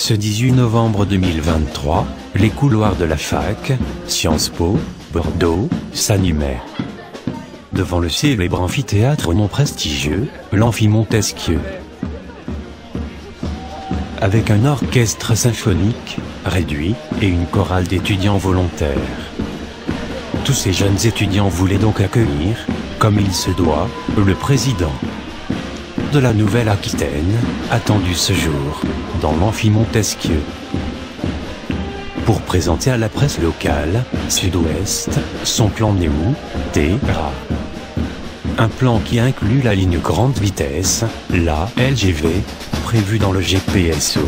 Ce 18 novembre 2023, les couloirs de la fac, Sciences Po, Bordeaux, s'animaient. Devant le célèbre amphithéâtre non prestigieux, l'Amphi Montesquieu. Avec un orchestre symphonique, réduit, et une chorale d'étudiants volontaires. Tous ces jeunes étudiants voulaient donc accueillir, comme il se doit, le président de la Nouvelle-Aquitaine, attendu ce jour, dans l'Amphi Montesquieu. Pour présenter à la presse locale, Sud-Ouest, son plan NEMU-TERA. Un plan qui inclut la ligne grande vitesse, la LGV, prévue dans le GPSO.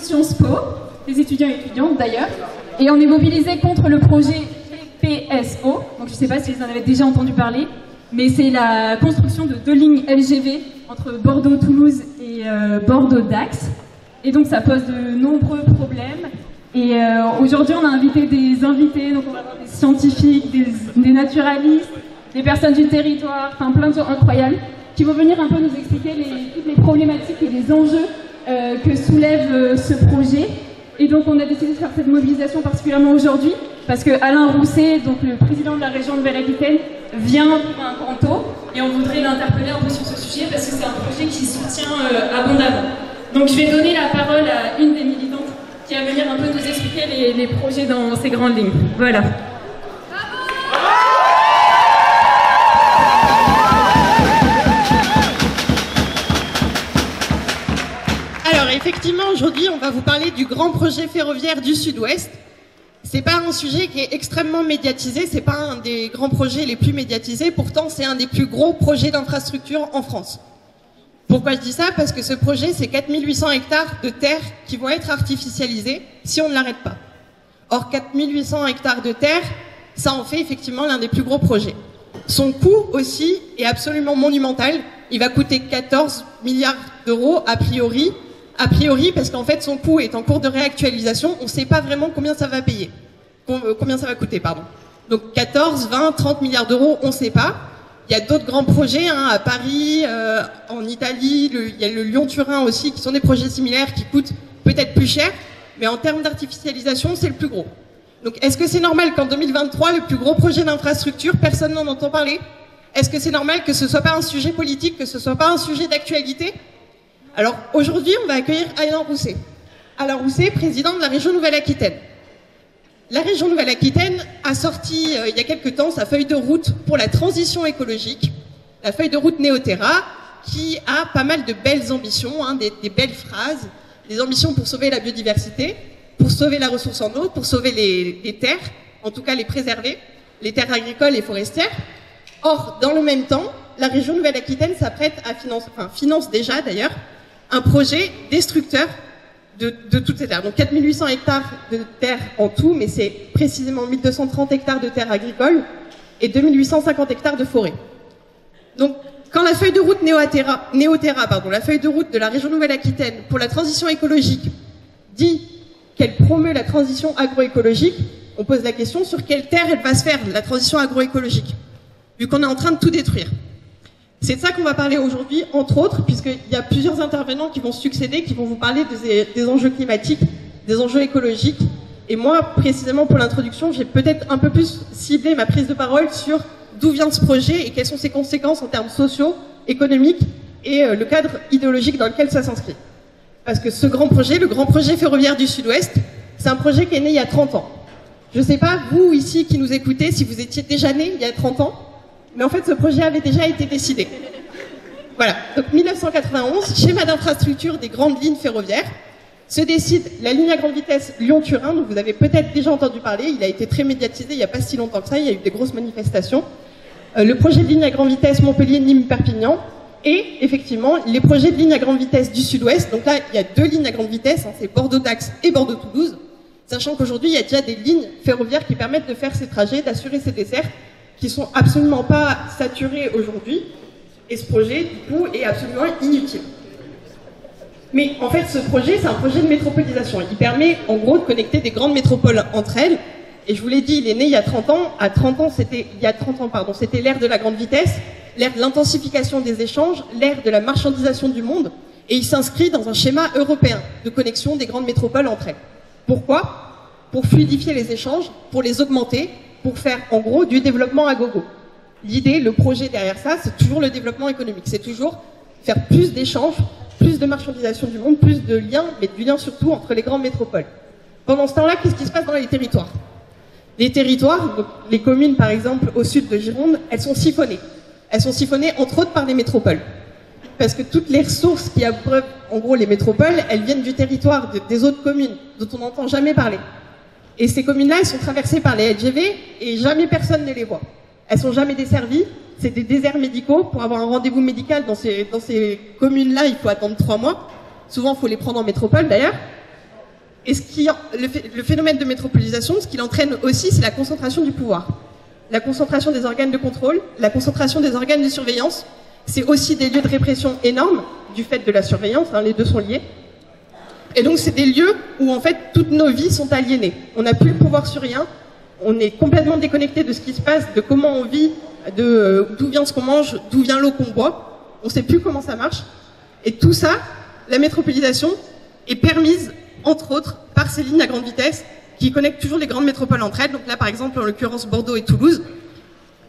Sciences Po, des étudiants et étudiantes d'ailleurs, et on est mobilisé contre le projet PSO, donc je ne sais pas si vous en avez déjà entendu parler, mais c'est la construction de 2 lignes LGV entre Bordeaux-Toulouse et Bordeaux-Dax, et donc ça pose de nombreux problèmes. Et aujourd'hui, on a invité des invités, donc on va avoir des scientifiques, des naturalistes, des personnes du territoire, enfin plein de gens incroyables, qui vont venir un peu nous expliquer toutes les problématiques et les enjeux que soulève ce projet. Et donc on a décidé de faire cette mobilisation particulièrement aujourd'hui, parce que Alain Rousset, donc le président de la région de Nouvelle-Aquitaine, vient pour un canto, et on voudrait l'interpeller un peu sur ce sujet, parce que c'est un projet qui soutient abondamment. Donc je vais donner la parole à une des militantes qui va venir un peu nous expliquer les projets dans ces grandes lignes. Voilà. Alors effectivement, aujourd'hui, on va vous parler du grand projet ferroviaire du Sud-Ouest. C'est pas un sujet qui est extrêmement médiatisé, c'est pas un des grands projets les plus médiatisés, pourtant c'est un des plus gros projets d'infrastructure en France. Pourquoi je dis ça? Parce que ce projet, c'est 4800 hectares de terre qui vont être artificialisés si on ne l'arrête pas. Or, 4800 hectares de terre, ça en fait effectivement l'un des plus gros projets. Son coût aussi est absolument monumental. Il va coûter 14 milliards d'euros a priori parce qu'en fait son coût est en cours de réactualisation. On ne sait pas vraiment combien ça va payer, combien ça va coûter, pardon. Donc 14, 20, 30 milliards d'euros, on ne sait pas. Il y a d'autres grands projets à Paris, en Italie, il y a le Lyon-Turin aussi, qui sont des projets similaires qui coûtent peut-être plus cher, mais en termes d'artificialisation, c'est le plus gros. Donc est-ce que c'est normal qu'en 2023, le plus gros projet d'infrastructure, personne n'en entend parler? Est-ce que c'est normal que ce ne soit pas un sujet politique, que ce ne soit pas un sujet d'actualité? Alors aujourd'hui, on va accueillir Alain Rousset. Alain Rousset, président de la région Nouvelle-Aquitaine. La région Nouvelle-Aquitaine a sorti il y a quelque temps sa feuille de route pour la transition écologique, la feuille de route Néoterra, qui a pas mal de belles ambitions, des belles phrases, des ambitions pour sauver la biodiversité, pour sauver la ressource en eau, pour sauver les terres, en tout cas les préserver, les terres agricoles et forestières. Or, dans le même temps, la région Nouvelle-Aquitaine s'apprête à finance déjà d'ailleurs, un projet destructeur de toutes ces terres. Donc 4800 hectares de terre en tout, mais c'est précisément 1230 hectares de terres agricoles et 2850 hectares de forêt. Donc quand la feuille de route Néoterra, la feuille de route de la région Nouvelle-Aquitaine pour la transition écologique dit qu'elle promeut la transition agroécologique, on pose la question sur quelle terre elle va se faire, la transition agroécologique, vu qu'on est en train de tout détruire. C'est de ça qu'on va parler aujourd'hui, entre autres, puisqu'il y a plusieurs intervenants qui vont succéder, qui vont vous parler des enjeux climatiques, des enjeux écologiques. Et moi, précisément pour l'introduction, j'ai peut-être un peu plus ciblé ma prise de parole sur d'où vient ce projet et quelles sont ses conséquences en termes sociaux, économiques et le cadre idéologique dans lequel ça s'inscrit. Parce que ce grand projet, le grand projet ferroviaire du Sud-Ouest, c'est un projet qui est né il y a 30 ans. Je ne sais pas, vous ici qui nous écoutez, si vous étiez déjà né il y a 30 ans, mais en fait, ce projet avait déjà été décidé. Voilà. Donc, 1991, schéma d'infrastructure des grandes lignes ferroviaires, se décide la ligne à grande vitesse Lyon-Turin, dont vous avez peut-être déjà entendu parler. Il a été très médiatisé il n'y a pas si longtemps que ça. Il y a eu des grosses manifestations. Le projet de ligne à grande vitesse Montpellier-Nîmes-Perpignan. Et, effectivement, les projets de ligne à grande vitesse du Sud-Ouest. Donc là, il y a 2 lignes à grande vitesse. C'est Bordeaux-Dax et Bordeaux-Toulouse. Sachant qu'aujourd'hui, il y a déjà des lignes ferroviaires qui permettent de faire ces trajets, d'assurer ces desserts, qui sont absolument pas saturés aujourd'hui, et ce projet, du coup, est absolument inutile. Mais en fait, ce projet, c'est un projet de métropolisation. Il permet, en gros, de connecter des grandes métropoles entre elles, et je vous l'ai dit, il est né il y a 30 ans. À 30 ans, c'était l'ère de la grande vitesse, l'ère de l'intensification des échanges, l'ère de la marchandisation du monde, et il s'inscrit dans un schéma européen de connexion des grandes métropoles entre elles. Pourquoi? Pour fluidifier les échanges, pour les augmenter, pour faire en gros du développement à gogo. L'idée, le projet derrière ça, c'est toujours le développement économique. C'est toujours faire plus d'échanges, plus de marchandisation du monde, plus de liens, mais du lien surtout entre les grandes métropoles. Pendant ce temps-là, qu'est-ce qui se passe dans les territoires? Les territoires, donc les communes par exemple au sud de Gironde, elles sont siphonnées. Elles sont siphonnées entre autres par les métropoles. Parce que toutes les ressources qui abreuvent en gros les métropoles, elles viennent du territoire des autres communes, dont on n'entend jamais parler. Et ces communes-là, elles sont traversées par les LGV et jamais personne ne les voit. Elles sont jamais desservies, c'est des déserts médicaux. Pour avoir un rendez-vous médical dans ces communes-là, il faut attendre 3 mois. Souvent, il faut les prendre en métropole d'ailleurs. Et le phénomène de métropolisation, ce qu'il entraîne aussi, c'est la concentration du pouvoir. La concentration des organes de contrôle, la concentration des organes de surveillance, c'est aussi des lieux de répression énormes du fait de la surveillance, hein, les deux sont liés. Et donc c'est des lieux où en fait toutes nos vies sont aliénées. On n'a plus le pouvoir sur rien, on est complètement déconnecté de ce qui se passe, de comment on vit, d'où vient ce qu'on mange, d'où vient l'eau qu'on boit. On ne sait plus comment ça marche. Et tout ça, la métropolisation est permise, entre autres, par ces lignes à grande vitesse qui connectent toujours les grandes métropoles entre elles. Donc là, par exemple, en l'occurrence, Bordeaux et Toulouse.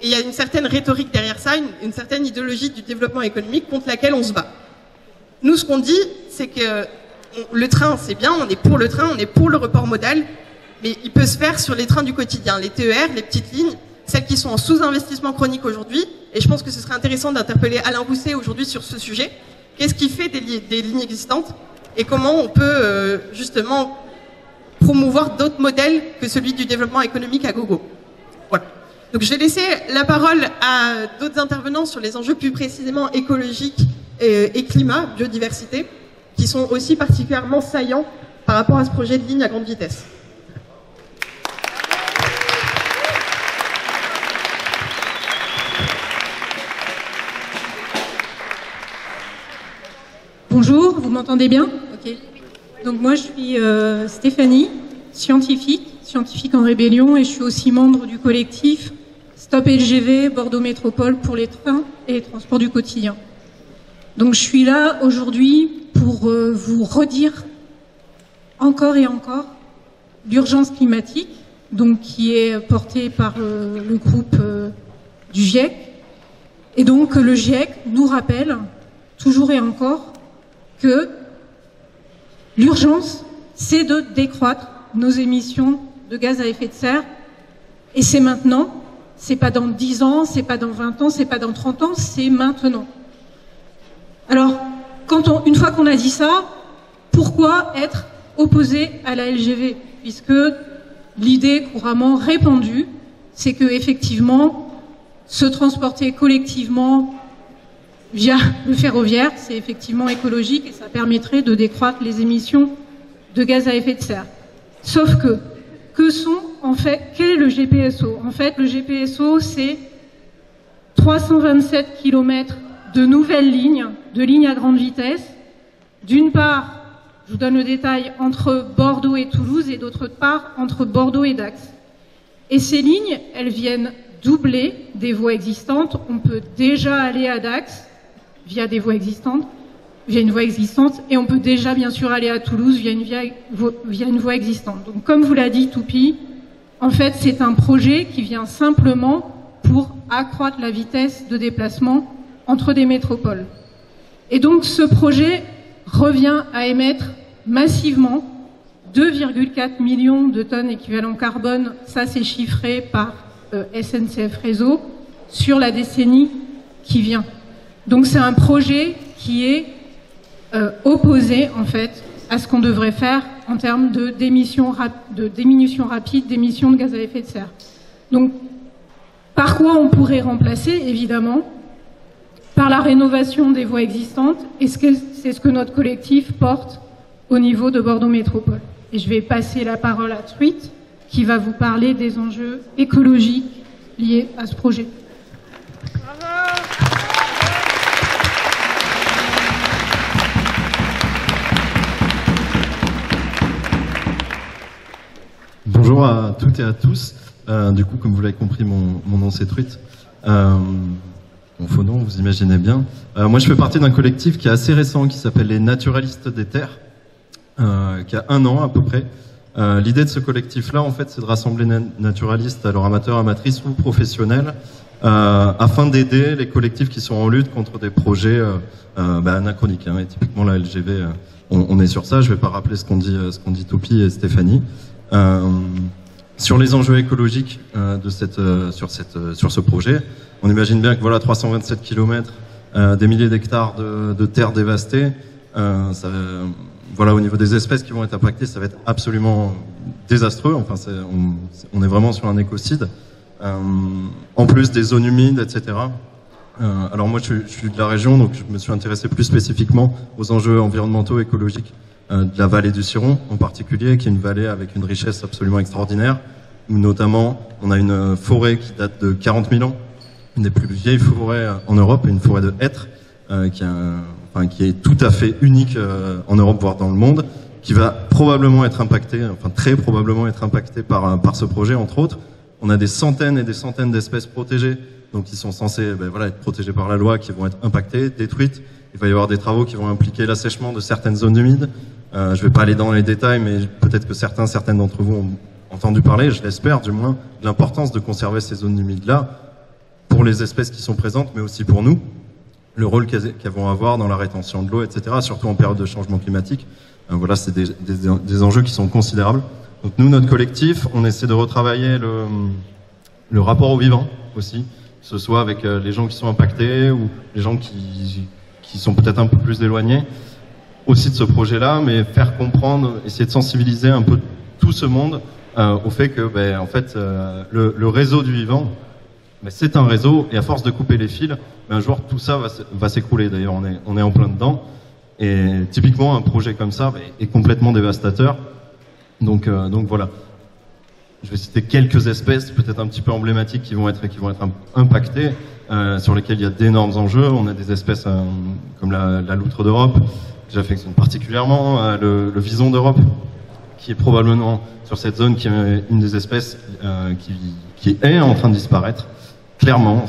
Et il y a une certaine rhétorique derrière ça, une certaine idéologie du développement économique contre laquelle on se bat. Nous, ce qu'on dit, c'est que le train, c'est bien, on est pour le train, on est pour le report modal, mais il peut se faire sur les trains du quotidien, les TER, les petites lignes, celles qui sont en sous-investissement chronique aujourd'hui. Et je pense que ce serait intéressant d'interpeller Alain Rousset aujourd'hui sur ce sujet. Qu'est-ce qui fait des lignes existantes et comment on peut justement promouvoir d'autres modèles que celui du développement économique à gogo. Voilà. Donc je vais laisser la parole à d'autres intervenants sur les enjeux plus précisément écologiques et climat, biodiversité, qui sont aussi particulièrement saillants par rapport à ce projet de ligne à grande vitesse. Bonjour, vous m'entendez bien? Ok. Donc moi je suis Stéphanie, scientifique en rébellion, et je suis aussi membre du collectif Stop LGV Bordeaux Métropole pour les trains et les transports du quotidien. Donc je suis là aujourd'hui pour vous redire encore et encore l'urgence climatique, donc qui est portée par le groupe du GIEC. Et donc le GIEC nous rappelle toujours et encore que l'urgence, c'est de décroître nos émissions de gaz à effet de serre. Et c'est maintenant, c'est pas dans 10 ans, c'est pas dans 20 ans, c'est pas dans 30 ans, c'est maintenant. Alors, une fois qu'on a dit ça, pourquoi être opposé à la LGV? Puisque l'idée couramment répandue, c'est que effectivement, se transporter collectivement via le ferroviaire, c'est effectivement écologique et ça permettrait de décroître les émissions de gaz à effet de serre. Sauf que quel est le GPSO? En fait, le GPSO, c'est 327 km de nouvelles lignes à grande vitesse. D'une part, je vous donne le détail, entre Bordeaux et Toulouse, et d'autre part, entre Bordeaux et Dax. Et ces lignes, elles viennent doubler des voies existantes. On peut déjà aller à Dax via une voie existante, et on peut déjà bien sûr aller à Toulouse via une voie existante. Donc comme vous l'a dit Toupi, en fait c'est un projet qui vient simplement pour accroître la vitesse de déplacement entre des métropoles. Et donc ce projet revient à émettre massivement 2,4 millions de tonnes équivalent carbone, ça c'est chiffré par SNCF Réseau, sur la décennie qui vient. Donc c'est un projet qui est opposé en fait à ce qu'on devrait faire en termes de diminution rapide d'émissions de gaz à effet de serre. Donc par quoi on pourrait remplacer? Évidemment par la rénovation des voies existantes, et c'est ce que notre collectif porte au niveau de Bordeaux Métropole. Et je vais passer la parole à Truite qui va vous parler des enjeux écologiques liés à ce projet. Bonjour à toutes et à tous. Du coup, comme vous l'avez compris, mon nom c'est Truite. Mon faux nom, vous imaginez bien. Moi, je fais partie d'un collectif qui est assez récent, qui s'appelle les Naturalistes des Terres, qui a 1 an à peu près. L'idée de ce collectif-là, en fait, c'est de rassembler naturalistes, alors amateurs, amatrices ou professionnels, afin d'aider les collectifs qui sont en lutte contre des projets anachroniques. Et typiquement, la LGV, on est sur ça. Je ne vais pas rappeler ce qu'ont dit Toupi et Stéphanie. Sur les enjeux écologiques sur ce projet, on imagine bien que voilà 327 km, des milliers d'hectares de terres dévastées, voilà, au niveau des espèces qui vont être impactées, ça va être absolument désastreux. Enfin, on est vraiment sur un écocide. En plus des zones humides, etc. Alors moi, je suis de la région, donc je me suis intéressé plus spécifiquement aux enjeux environnementaux, écologiques de la vallée du Ciron en particulier, qui est une vallée avec une richesse absolument extraordinaire, où notamment on a une forêt qui date de 40 000 ans, une des plus vieilles forêts en Europe, une forêt de hêtres, qui est tout à fait unique en Europe, voire dans le monde, qui va probablement être impactée, très probablement être impactée par ce projet, entre autres. On a des centaines et des centaines d'espèces protégées, donc qui sont censées être protégées par la loi, qui vont être impactées, détruites. Il va y avoir des travaux qui vont impliquer l'assèchement de certaines zones humides. Je ne vais pas aller dans les détails, mais peut-être que certaines d'entre vous ont entendu parler, je l'espère du moins, de l'importance de conserver ces zones humides-là pour les espèces qui sont présentes, mais aussi pour nous, le rôle qu'elles vont avoir dans la rétention de l'eau, etc., surtout en période de changement climatique. Voilà, c'est des enjeux qui sont considérables. Donc nous, notre collectif, on essaie de retravailler le rapport au vivant aussi, que ce soit avec les gens qui sont impactés ou les gens qui sont peut-être un peu plus éloignés aussi de ce projet-là, mais faire comprendre, essayer de sensibiliser un peu tout ce monde au fait que le réseau du vivant, c'est un réseau, et à force de couper les fils, un jour tout ça va s'écrouler. D'ailleurs, on est en plein dedans, et typiquement un projet comme ça est complètement dévastateur. Donc voilà. Je vais citer quelques espèces peut-être un petit peu emblématiques qui vont être impactées, sur lesquelles il y a d'énormes enjeux. On a des espèces comme la loutre d'Europe, que j'affectionne particulièrement, le vison d'Europe, qui est probablement sur cette zone qui est une des espèces qui est en train de disparaître. Clairement,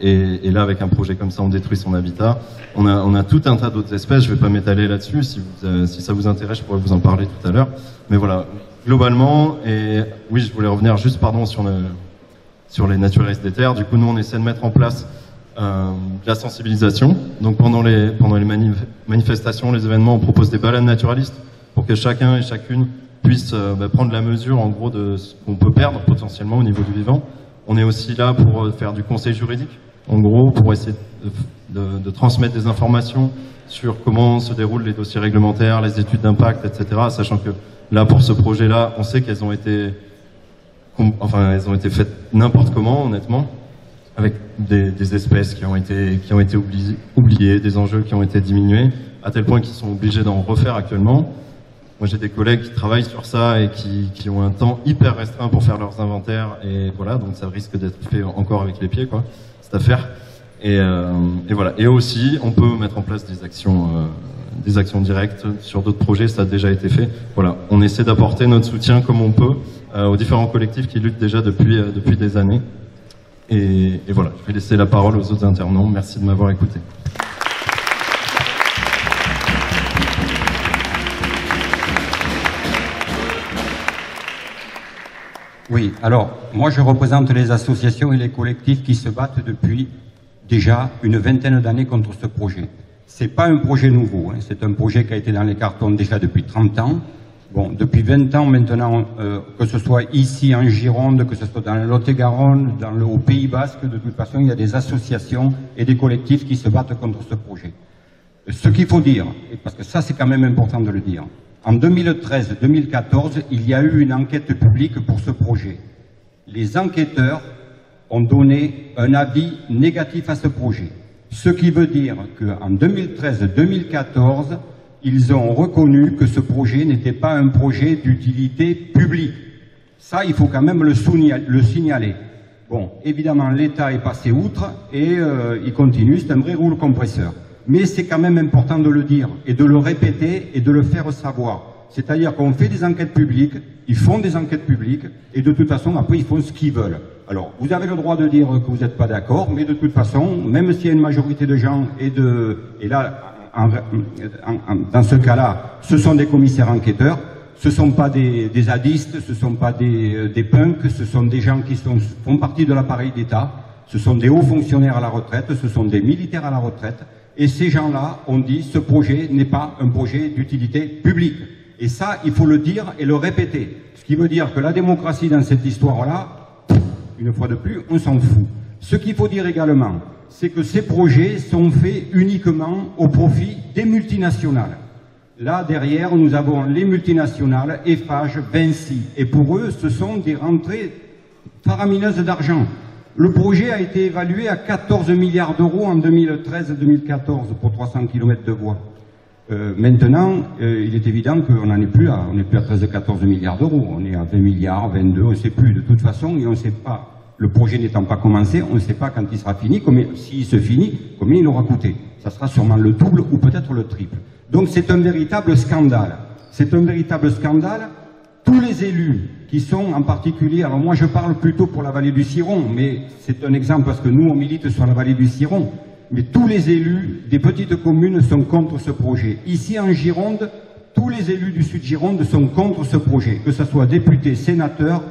et là avec un projet comme ça, on détruit son habitat. On a tout un tas d'autres espèces. Je vais pas m'étaler là-dessus. Si ça vous intéresse, je pourrais vous en parler tout à l'heure. Mais voilà, globalement, et oui, je voulais revenir juste, sur les naturalistes des terres. Du coup, nous, on essaie de mettre en place de la sensibilisation. Donc pendant les manifestations, les événements, on propose des balades naturalistes pour que chacun et chacune puisse prendre la mesure, en gros, de ce qu'on peut perdre potentiellement au niveau du vivant. On est aussi là pour faire du conseil juridique, en gros, pour essayer de transmettre des informations sur comment se déroulent les dossiers réglementaires, les études d'impact, etc. Sachant que là, pour ce projet-là, on sait qu'elles ont été faites n'importe comment, honnêtement, avec des espèces qui ont été oubliées, des enjeux qui ont été diminués, à tel point qu'ils sont obligés d'en refaire actuellement. Moi, j'ai des collègues qui travaillent sur ça et qui ont un temps hyper restreint pour faire leurs inventaires, et voilà, donc ça risque d'être fait encore avec les pieds, quoi, cette affaire. Et voilà. Et aussi, on peut mettre en place des actions directes sur d'autres projets, ça a déjà été fait. Voilà, on essaie d'apporter notre soutien comme on peut aux différents collectifs qui luttent déjà depuis des années. Et voilà, je vais laisser la parole aux autres intervenants. Merci de m'avoir écouté. Oui, alors, moi je représente les associations et les collectifs qui se battent depuis déjà une vingtaine d'années contre ce projet. C'est pas un projet nouveau, hein, c'est un projet qui a été dans les cartons déjà depuis 30 ans. Bon, depuis 20 ans maintenant, que ce soit ici en Gironde, que ce soit dans le Lot-et-Garonne, au Pays Basque, de toute façon, il y a des associations et des collectifs qui se battent contre ce projet. Ce qu'il faut dire, parce que ça c'est quand même important de le dire, en 2013-2014, il y a eu une enquête publique pour ce projet. Les enquêteurs ont donné un avis négatif à ce projet. Ce qui veut dire qu'en 2013-2014, ils ont reconnu que ce projet n'était pas un projet d'utilité publique. Ça, il faut quand même le signaler. Bon, évidemment, l'État est passé outre et il continue, c'est un vrai rouleau compresseur. Mais c'est quand même important de le dire et de le répéter et de le faire savoir. C'est-à-dire qu'on fait des enquêtes publiques, ils font des enquêtes publiques et de toute façon, après, ils font ce qu'ils veulent. Alors, vous avez le droit de dire que vous n'êtes pas d'accord, mais de toute façon, même s'il y a une majorité de gens et là, dans ce cas-là, ce sont des commissaires enquêteurs, ce ne sont pas des zadistes, ce ne sont pas des punks, ce sont des gens qui font partie de l'appareil d'État, ce sont des hauts fonctionnaires à la retraite, ce sont des militaires à la retraite. Et ces gens-là ont dit ce projet n'est pas un projet d'utilité publique. Et ça, il faut le dire et le répéter. Ce qui veut dire que la démocratie dans cette histoire-là, une fois de plus, on s'en fout. Ce qu'il faut dire également, c'est que ces projets sont faits uniquement au profit des multinationales. Là, derrière, nous avons les multinationales, Eiffage, Vinci. Et pour eux, ce sont des rentrées faramineuses d'argent. Le projet a été évalué à 14 milliards d'euros en 2013-2014 pour 300 km de voies. Maintenant, il est évident qu'on n'en est plus là. On n'est plus à 13-14 milliards d'euros. On est à 20 milliards, 22, on ne sait plus de toute façon, et on ne sait pas, le projet n'étant pas commencé, on ne sait pas quand il sera fini, s'il se finit, combien il aura coûté. Ça sera sûrement le double ou peut-être le triple. Donc c'est un véritable scandale. C'est un véritable scandale. Tous les élus qui sont en particulier, alors moi je parle plutôt pour la vallée du Ciron, mais c'est un exemple parce que nous on milite sur la vallée du Ciron, mais tous les élus des petites communes sont contre ce projet. Ici en Gironde, tous les élus du Sud Gironde sont contre ce projet, que ce soit députés, sénateurs,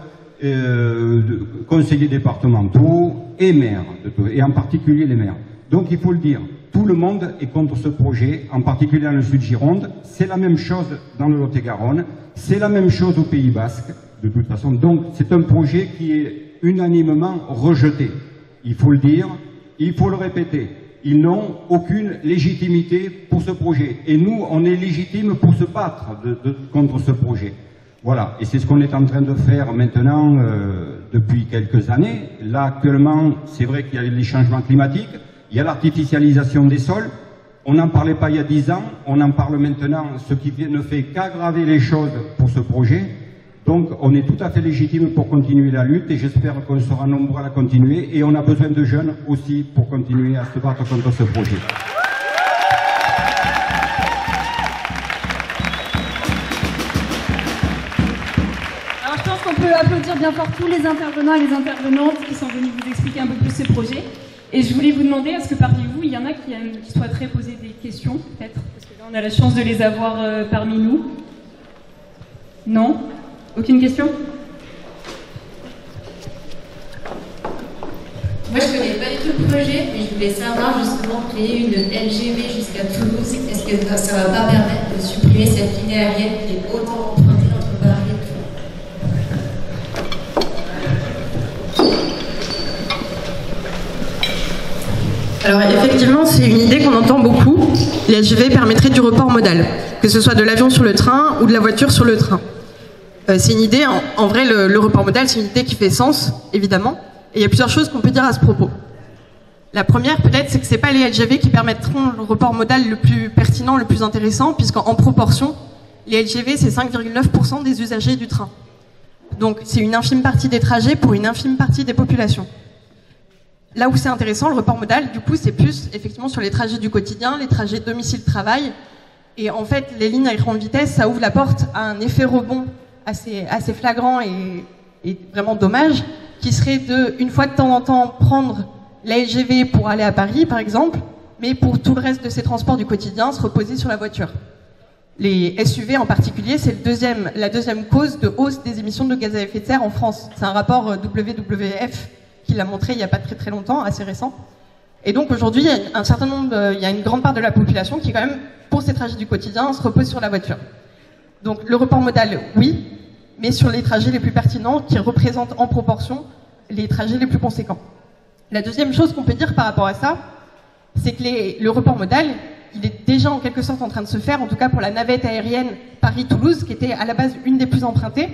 conseillers départementaux et maires, et en particulier les maires. Donc il faut le dire, tout le monde est contre ce projet, en particulier dans le Sud Gironde. C'est la même chose dans le Lot-et-Garonne, c'est la même chose au Pays Basque, de toute façon. Donc c'est un projet qui est unanimement rejeté. Il faut le dire, il faut le répéter. Ils n'ont aucune légitimité pour ce projet. Et nous, on est légitimes pour se battre contre ce projet. Voilà, et c'est ce qu'on est en train de faire maintenant depuis quelques années. Là, actuellement, c'est vrai qu'il y a les changements climatiques, il y a l'artificialisation des sols. On n'en parlait pas il y a 10 ans, on en parle maintenant, ce qui ne fait qu'aggraver les choses pour ce projet. Donc, on est tout à fait légitime pour continuer la lutte et j'espère qu'on sera nombreux à la continuer. Et on a besoin de jeunes aussi pour continuer à se battre contre ce projet. On peut applaudir bien fort tous les intervenants et les intervenantes qui sont venus vous expliquer un peu plus ce projet. Et je voulais vous demander, est-ce que parmi vous, il y en a qui souhaiteraient poser des questions, peut-être? Parce que là, on a la chance de les avoir parmi nous. Non? Aucune question? Moi, je ne connais pas du tout le projet, mais je voulais savoir justement créer une LGV jusqu'à Toulouse. Est-ce que ça ne va pas permettre de supprimer cette ligne aérienne qui est autant empruntée entre Paris et Toulouse? Alors effectivement, c'est une idée qu'on entend beaucoup. Les LGV permettraient du report modal, que ce soit de l'avion sur le train ou de la voiture sur le train. C'est une idée, en vrai, le report modal, c'est une idée qui fait sens, évidemment. Et il y a plusieurs choses qu'on peut dire à ce propos. La première, peut-être, c'est que ce n'est pas les LGV qui permettront le report modal le plus pertinent, le plus intéressant, puisqu'en proportion, les LGV, c'est 5,9% des usagers du train. Donc c'est une infime partie des trajets pour une infime partie des populations. Là où c'est intéressant, le report modal, du coup, c'est plus effectivement sur les trajets du quotidien, les trajets domicile-travail. Et en fait, les lignes à grande vitesse, ça ouvre la porte à un effet rebond assez flagrant et vraiment dommage, qui serait de, une fois de temps en temps, prendre la LGV pour aller à Paris, par exemple, mais pour tout le reste de ces transports du quotidien, se reposer sur la voiture. Les SUV en particulier, c'est la deuxième cause de hausse des émissions de gaz à effet de serre en France. C'est un rapport WWF qui l'a montré il n'y a pas très longtemps, assez récent. Et donc aujourd'hui, il y a une grande part de la population qui, quand même, pour ces trajets du quotidien, se repose sur la voiture. Donc le report modal, oui, mais sur les trajets les plus pertinents, qui représentent en proportion les trajets les plus conséquents. La deuxième chose qu'on peut dire par rapport à ça, c'est que le report modal, il est déjà en quelque sorte en train de se faire, en tout cas pour la navette aérienne Paris-Toulouse, qui était à la base une des plus empruntées.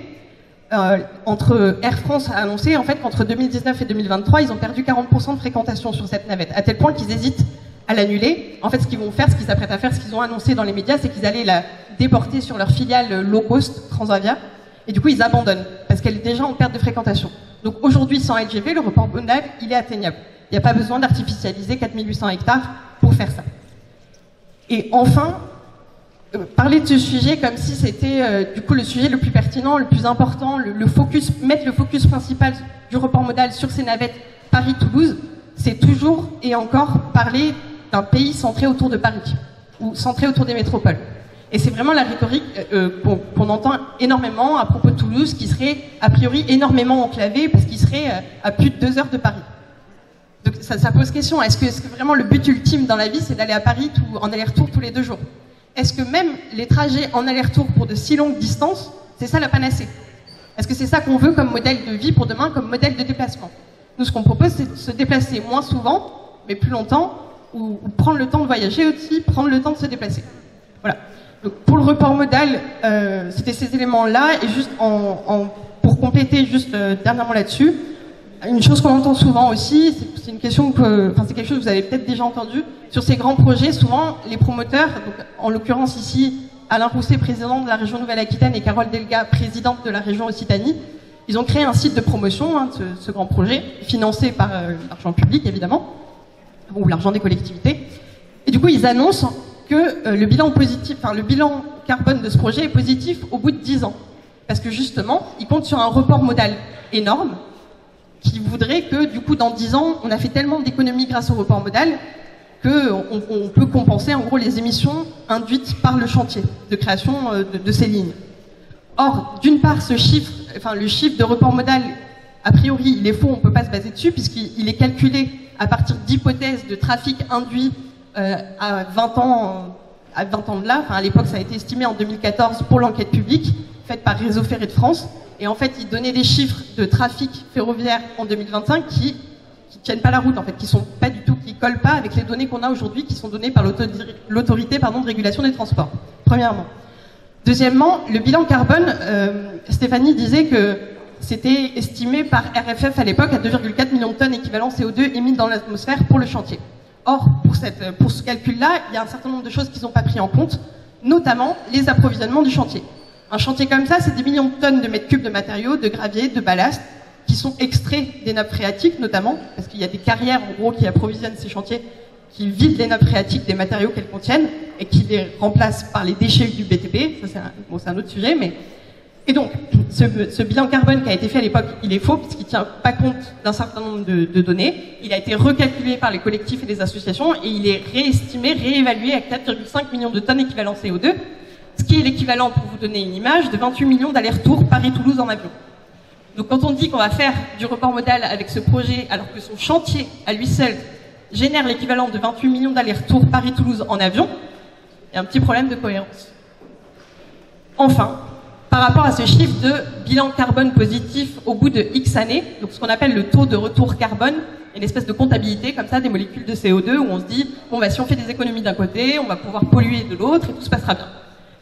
Air France a annoncé en fait qu'entre 2019 et 2023, ils ont perdu 40% de fréquentation sur cette navette, à tel point qu'ils hésitent à l'annuler. En fait, ce qu'ils s'apprêtent à faire, ce qu'ils ont annoncé dans les médias, c'est qu'ils allaient la déporter sur leur filiale low cost Transavia, et du coup, ils abandonnent, parce qu'elle est déjà en perte de fréquentation. Donc aujourd'hui, sans LGV, le report modal, il est atteignable. Il n'y a pas besoin d'artificialiser 4800 hectares pour faire ça. Et enfin, parler de ce sujet comme si c'était du coup le sujet le plus pertinent, le plus important, mettre le focus principal du report modal sur ces navettes Paris-Toulouse, c'est toujours et encore parler d'un pays centré autour de Paris ou centré autour des métropoles. Et c'est vraiment la rhétorique qu'on entend énormément à propos de Toulouse, qui serait a priori énormément enclavé parce qu'il serait à plus de 2 heures de Paris. Donc ça pose question, est-ce que vraiment le but ultime dans la vie, c'est d'aller à Paris en aller-retour tous les 2 jours? Est-ce que même les trajets en aller-retour pour de si longues distances, c'est ça la panacée? Est-ce que c'est ça qu'on veut comme modèle de vie pour demain, comme modèle de déplacement? Nous, ce qu'on propose, c'est de se déplacer moins souvent, mais plus longtemps, ou prendre le temps de voyager aussi, prendre le temps de se déplacer. Voilà. Donc, pour le report modal, c'était ces éléments-là, et juste pour compléter juste dernièrement là-dessus, une chose qu'on entend souvent aussi, c'est une question c'est quelque chose que vous avez peut-être déjà entendu, sur ces grands projets, souvent les promoteurs, donc, en l'occurrence ici, Alain Rousset, président de la région Nouvelle-Aquitaine, et Carole Delga, présidente de la région Occitanie, ils ont créé un site de promotion de ce grand projet, financé par l'argent public évidemment, ou l'argent des collectivités. Et du coup, ils annoncent que le bilan carbone de ce projet est positif au bout de 10 ans. Parce que justement, ils comptent sur un report modal énorme, qui voudrait que, du coup, dans 10 ans, on a fait tellement d'économies grâce au report modal qu'on peut compenser, en gros, les émissions induites par le chantier de création de ces lignes. Or, d'une part, le chiffre de report modal, a priori, il est faux, on ne peut pas se baser dessus, puisqu'il est calculé à partir d'hypothèses de trafic induit à 20 ans de là. Enfin, à l'époque, ça a été estimé en 2014 pour l'enquête publique, faite par Réseau Ferré de France. Et en fait, ils donnaient des chiffres de trafic ferroviaire en 2025 qui tiennent pas la route, en fait, qui collent pas avec les données qu'on a aujourd'hui, qui sont données par l'autorité de régulation des transports. Premièrement. Deuxièmement, le bilan carbone, Stéphanie disait que c'était estimé par RFF à l'époque à 2,4 millions de tonnes équivalent CO2 émis dans l'atmosphère pour le chantier. Or, pour ce calcul-là, il y a un certain nombre de choses qu'ils n'ont pas pris en compte, notamment les approvisionnements du chantier. Un chantier comme ça, c'est des millions de tonnes de mètres cubes de matériaux, de gravier, de ballast, qui sont extraits des nappes phréatiques notamment, parce qu'il y a des carrières en gros qui approvisionnent ces chantiers, qui vident les nappes phréatiques des matériaux qu'elles contiennent et qui les remplacent par les déchets du BTP. Ça, c'est un autre sujet, mais... Et donc, ce bilan carbone qui a été fait à l'époque, il est faux puisqu'il ne tient pas compte d'un certain nombre de données. Il a été recalculé par les collectifs et les associations et il est réestimé, réévalué à 4,5 millions de tonnes équivalent CO2, ce qui est l'équivalent, pour vous donner une image, de 28 millions d'allers-retours Paris-Toulouse en avion. Donc quand on dit qu'on va faire du report modal avec ce projet, alors que son chantier, à lui seul, génère l'équivalent de 28 millions d'allers-retours Paris-Toulouse en avion, il y a un petit problème de cohérence. Enfin, par rapport à ce chiffre de bilan carbone positif au bout de X années, donc ce qu'on appelle le taux de retour carbone, une espèce de comptabilité comme ça des molécules de CO2 où on se dit, bon bah si on fait des économies d'un côté, on va pouvoir polluer de l'autre et tout se passera bien.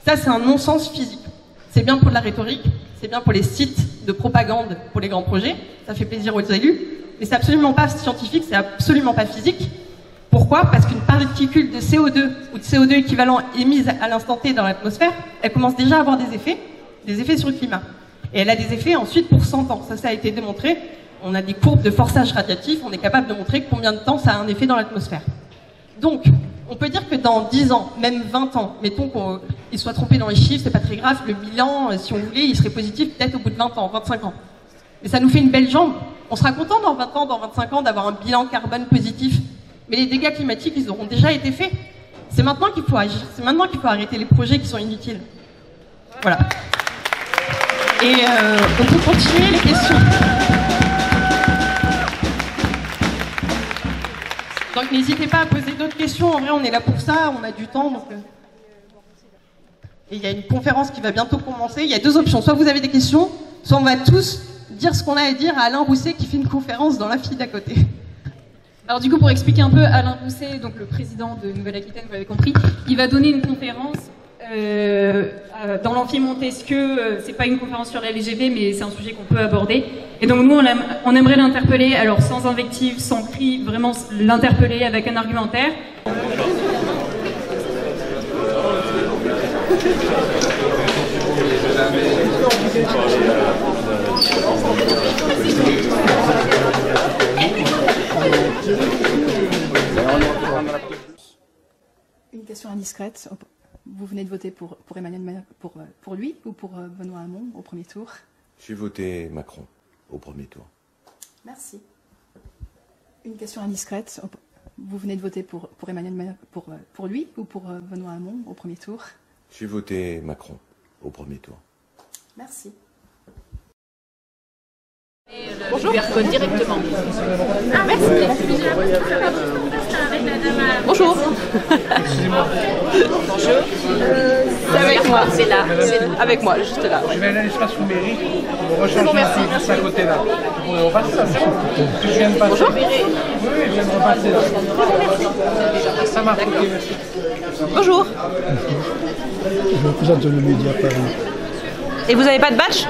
Ça c'est un non-sens physique. C'est bien pour de la rhétorique, c'est bien pour les sites de propagande pour les grands projets, ça fait plaisir aux élus, mais c'est absolument pas scientifique, c'est absolument pas physique. Pourquoi? Parce qu'une particule de CO2 ou de CO2 équivalent émise à l'instant T dans l'atmosphère, elle commence déjà à avoir des effets sur le climat. Et elle a des effets ensuite pour 100 ans. Ça a été démontré. On a des courbes de forçage radiatif, on est capable de montrer combien de temps ça a un effet dans l'atmosphère. Donc, on peut dire que dans 10 ans, même 20 ans, mettons qu'il soit trompé dans les chiffres, c'est pas très grave, le bilan, si on voulait, il serait positif peut-être au bout de 20 ans, 25 ans. Mais ça nous fait une belle jambe. On sera content dans 20 ans, dans 25 ans d'avoir un bilan carbone positif. Mais les dégâts climatiques, ils auront déjà été faits. C'est maintenant qu'il faut agir. C'est maintenant qu'il faut arrêter les projets qui sont inutiles. Voilà. Et on peut continuer les questions. Donc n'hésitez pas à poser d'autres questions. En vrai, on est là pour ça. On a du temps. Donc, Et il y a une conférence qui va bientôt commencer. Il y a deux options. Soit vous avez des questions, soit on va tous dire ce qu'on a à dire à Alain Rousset qui fait une conférence dans la file d'à côté. Alors du coup, pour expliquer un peu, Alain Rousset, donc le président de Nouvelle-Aquitaine, vous l'avez compris, il va donner une conférence dans l'amphi Montesquieu. C'est pas une conférence sur la LGV, mais c'est un sujet qu'on peut aborder. Et donc nous, on aimerait l'interpeller, alors sans invective, sans cri, vraiment l'interpeller avec un argumentaire. Une question indiscrète. Vous venez de voter pour Emmanuel Macron, pour lui ou pour Benoît Hamon au premier tour? J'ai voté Macron au premier tour. Merci. Une question indiscrète. Vous venez de voter pour Emmanuel Macron, pour lui ou pour Benoît Hamon au premier tour? J'ai voté Macron au premier tour. Merci. Bonjour. Directement. Ah, merci. Bonjour. Excusez-moi. Bonjour. C'est avec moi. C'est là. Avec moi, juste là. Je vais aller à l'espace numérique. On rechange merci. À côté là. On passe ça. Je viens de passer. Bonjour. Oui, je viens de repasser là. Ça marche. Bonjour. Je représente le média Paris. Et vous n'avez pas de badge?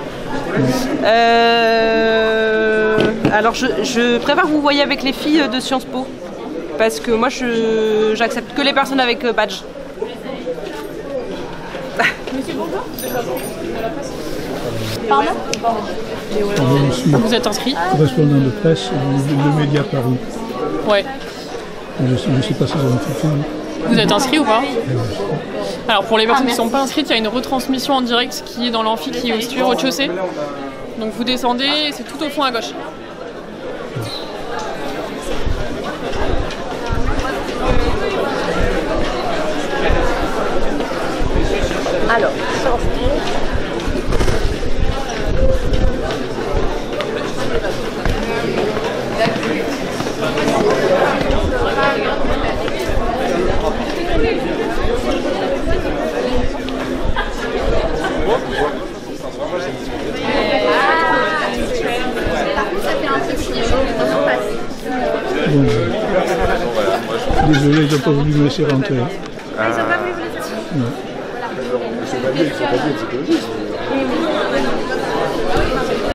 Alors je préfère que vous voyez avec les filles de Sciences Po. Parce que moi j'accepte que les personnes avec badge. Monsieur bonjour. Pardon? Vous êtes inscrit? Correspondant de presse de Média Paris. Ouais. Je ne sais pas si ça me fait. Vous êtes inscrit ou pas? Alors pour les personnes qui ne sont pas inscrites, il y a une retransmission en direct qui est dans l'amphi qui est au rez-de-chaussée. Donc vous descendez, c'est tout au fond à gauche. Alors, Bon. Désolé, ils n'ont pas voulu me laisser rentrer. Ils n'ont pas voulu vous laisser rentrer? Non.